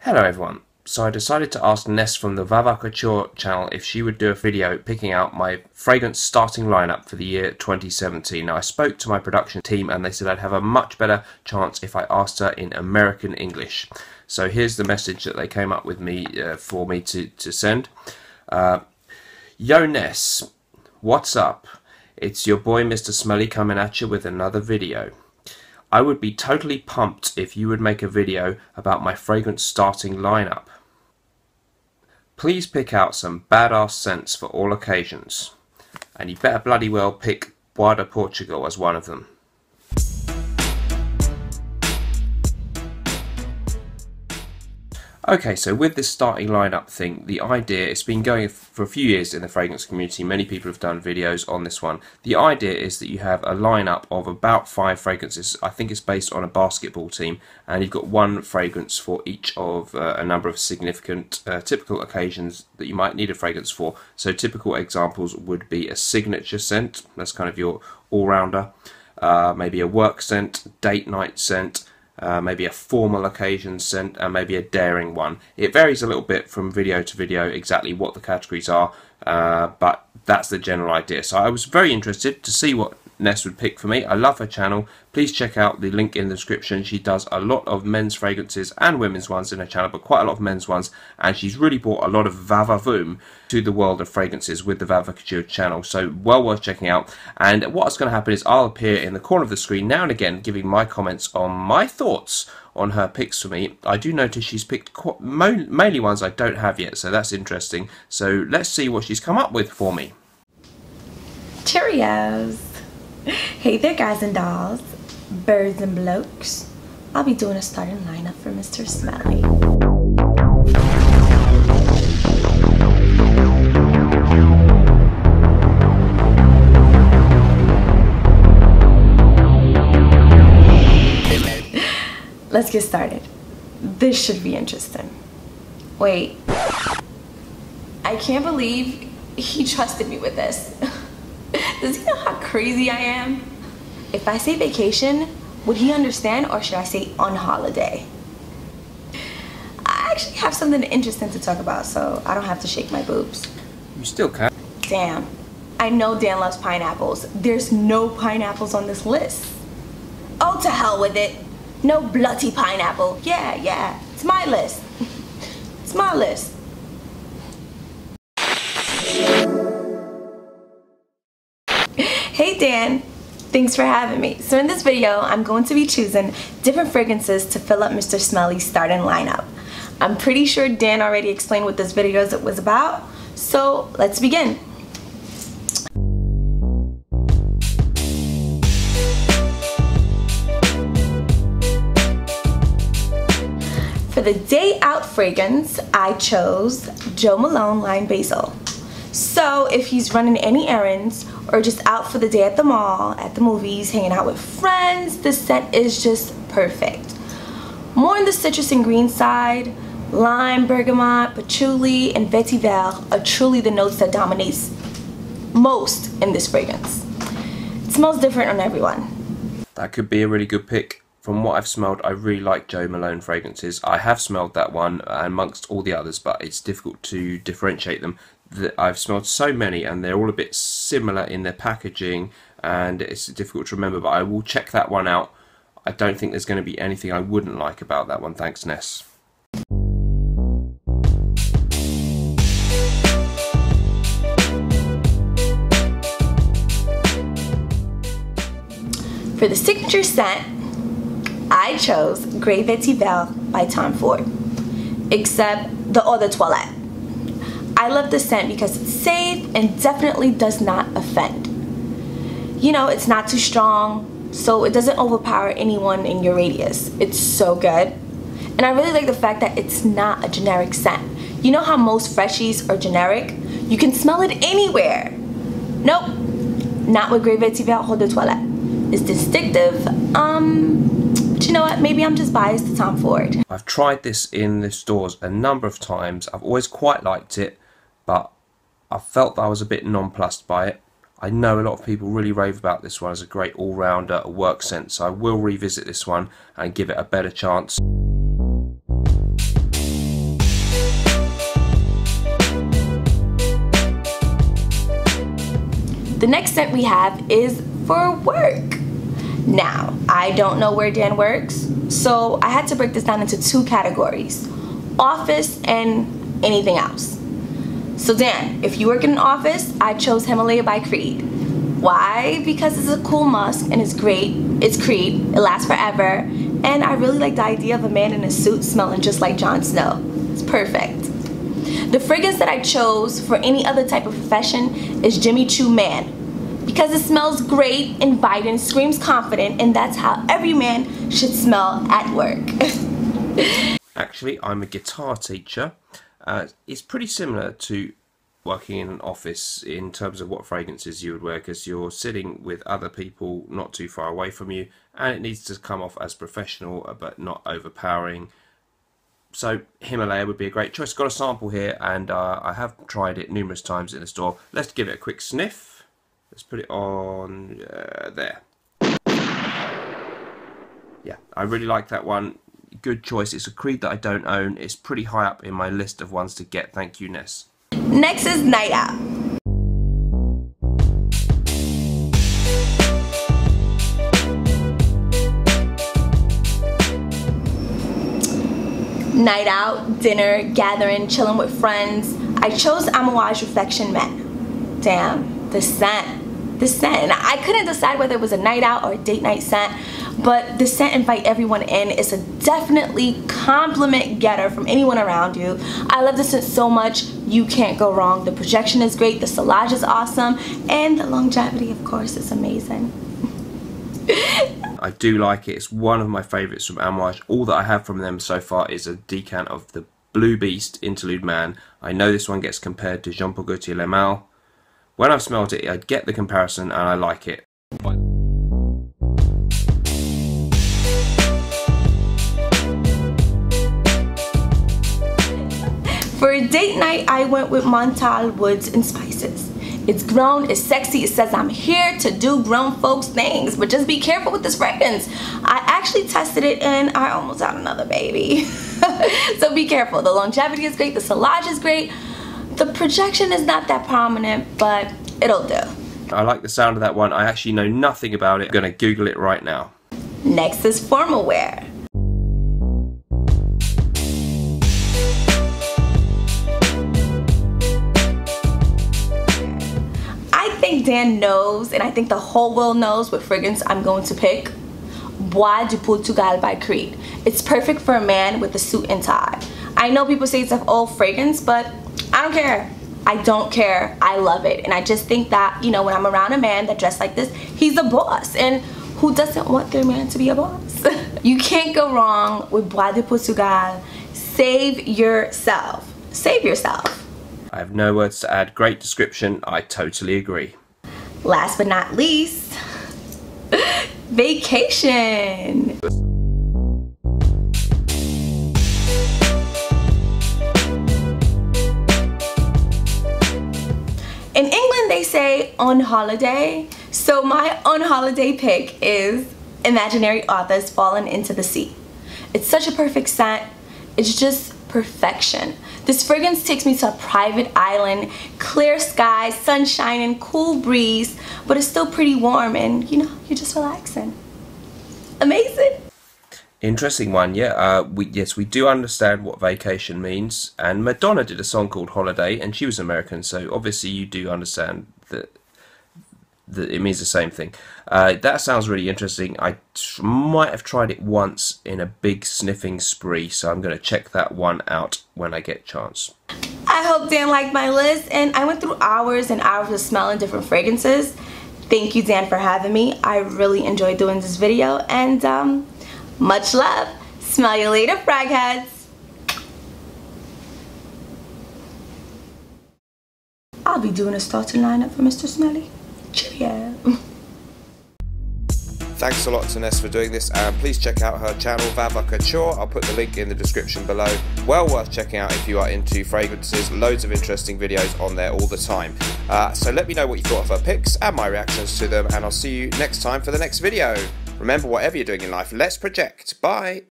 Hello everyone. So I decided to ask Ness from the Vava Couture channel if she would do a video picking out my fragrance starting lineup for the year 2017. Now I spoke to my production team and they said I'd have a much better chance if I asked her in American English. So here's the message that they came up with me for me to send. Yo Ness, what's up? It's your boy Mr. Smelly coming at you with another video. I would be totally pumped if you would make a video about my fragrance starting lineup. Please pick out some badass scents for all occasions. And you better bloody well pick Bois de Portugal as one of them. Okay, so with this starting lineup thing, the idea, it's been going for a few years in the fragrance community. Many people have done videos on this one. The idea is that you have a lineup of about 5 fragrances. I think it's based on a basketball team, and you've got one fragrance for each of a number of significant typical occasions that you might need a fragrance for. So typical examples would be a signature scent, that's kind of your all-rounder, maybe a work scent, date night scent, maybe a formal occasion scent, and maybe a daring one. It varies a little bit from video to video exactly what the categories are, but that's the general idea. So I was very interested to see what Ness would pick for me. I love her channel. Please check out the link in the description. She does a lot of men's fragrances and women's ones in her channel, but quite a lot of men's ones, and she's really brought a lot of Vava Voom to the world of fragrances with the Vava Couture channel, so well worth checking out. And what's going to happen is I'll appear in the corner of the screen now and again giving my comments on my thoughts on her picks for me. I do notice she's picked mainly ones I don't have yet, so that's interesting. So let's see what she's come up with for me. Cheerios! Hey there guys and dolls, birds and blokes. I'll be doing a starting lineup for Mr. Smelly. Let's get started. This should be interesting. Wait, I can't believe he trusted me with this. Does he know how crazy I am? If I say vacation, would he understand, or should I say on holiday? I actually have something interesting to talk about, so I don't have to shake my boobs. You still can. Damn. I know Dan loves pineapples. There's no pineapples on this list. Oh, to hell with it. No bloody pineapple. Yeah. It's my list. It's my list. Hey Dan, thanks for having me. So in this video, I'm going to be choosing different fragrances to fill up Mr. Smelly's starting lineup. I'm pretty sure Dan already explained what this video was about, so let's begin. For the day out fragrance, I chose Joe Malone Line Basil. So if he's running any errands or just out for the day at the mall, at the movies, hanging out with friends, this scent is just perfect. More on the citrus and green side, lime, bergamot, patchouli, and vetiver are truly the notes that dominates most in this fragrance. It smells different on everyone. That could be a really good pick. From what I've smelled, I really like Joe Malone fragrances. I have smelled that one amongst all the others, but it's difficult to differentiate them. I've smelled so many and they're all a bit similar in their packaging and it's difficult to remember, but I will check that one out. I don't think there's going to be anything I wouldn't like about that one. Thanks, Ness. For the signature scent, I chose Grey Vetiver by Tom Ford, except the Eau de Toilette. I love the scent because it's safe and definitely does not offend. You know, it's not too strong, so it doesn't overpower anyone in your radius. It's so good. And I really like the fact that it's not a generic scent. You know how most freshies are generic? You can smell it anywhere. Nope, not with Grey Vetiver Eau de Toilette. It's distinctive, but you know what, maybe I'm just biased to Tom Ford. I've tried this in the stores a number of times. I've always quite liked it, but I felt that I was a bit nonplussed by it. I know a lot of people really rave about this one as a great all-rounder, a work scent, so I will revisit this one and give it a better chance. The next scent we have is for work. Now, I don't know where Dan works, so I had to break this down into two categories: office and anything else. So Dan, if you work in an office, I chose Himalaya by Creed. Why? Because it's a cool musk and it's great. It's Creed, it lasts forever, and I really like the idea of a man in a suit smelling just like Jon Snow. It's perfect. The fragrance that I chose for any other type of profession is Jimmy Choo Man, because it smells great, inviting, screams confident, and that's how every man should smell at work. Actually, I'm a guitar teacher. It's pretty similar to working in an office in terms of what fragrances you would wear, because you're sitting with other people not too far away from you, and it needs to come off as professional but not overpowering. So Himalaya would be a great choice. Got a sample here, and I have tried it numerous times in the store. Let's give it a quick sniff. Let's put it on there. Yeah, I really like that one. Good choice. It's a Creed that I don't own. It's pretty high up in my list of ones to get. Thank you, Ness. Next is Night Out. Night out, dinner, gathering, chilling with friends. I chose Montage Reflection Men. Damn, the scent. The scent. And I couldn't decide whether it was a night out or a date night scent, but the scent invite everyone in. It's a definitely compliment getter from anyone around you. I love this scent so much, you can't go wrong. The projection is great, the sillage is awesome, and the longevity, of course, is amazing. I do like it. It's one of my favourites from Amouage. All that I have from them so far is a decant of the Blue Beast Interlude Man. I know this one gets compared to Jean Paul Gaultier Le Mal. When I've smelled it, I get the comparison and I like it. For a date night, I went with Montage Woods and Spices. It's grown, it's sexy, it says I'm here to do grown folks things, but just be careful with this fragrance. I actually tested it and I almost had another baby. So be careful. The longevity is great, the sillage is great. The projection is not that prominent, but it'll do. I like the sound of that one. I actually know nothing about it. I'm gonna Google it right now. Next is formal wear. I think Dan knows, and I think the whole world knows what fragrance I'm going to pick. Bois de Portugal by Creed. It's perfect for a man with a suit and tie. I know people say it's an old fragrance, but I don't care. I don't care. I love it. And I just think that, you know, when I'm around a man that dressed like this, he's a boss. And who doesn't want their man to be a boss? You can't go wrong with Bois de Portugal. Save yourself. Save yourself. I have no words to add. Great description. I totally agree. Last but not least, vacation. In England, they say on holiday. So my on holiday pick is Imaginary Authors Fallen into the Sea. It's such a perfect scent. It's just perfection. This fragrance takes me to a private island, clear skies, sun shining, cool breeze, but it's still pretty warm and, you know, you're just relaxing. Amazing. Interesting one, yeah. Yes, we do understand what vacation means, and Madonna did a song called Holiday, and she was American, so obviously you do understand that it means the same thing. That sounds really interesting. I might have tried it once in a big sniffing spree, so I'm going to check that one out when I get a chance. I hope Dan liked my list, and I went through hours and hours of smelling different fragrances. Thank you, Dan, for having me. I really enjoyed doing this video, and much love. Smell you later, frag heads. I'll be doing a starting lineup for Mr. Smelly. Cheerio. Thanks a lot to Ness for doing this, and please check out her channel Vava Couture. I'll put the link in the description below. Well worth checking out if you are into fragrances. Loads of interesting videos on there all the time. So let me know what you thought of her picks and my reactions to them, and I'll see you next time for the next video. Remember, whatever you're doing in life, let's project. Bye.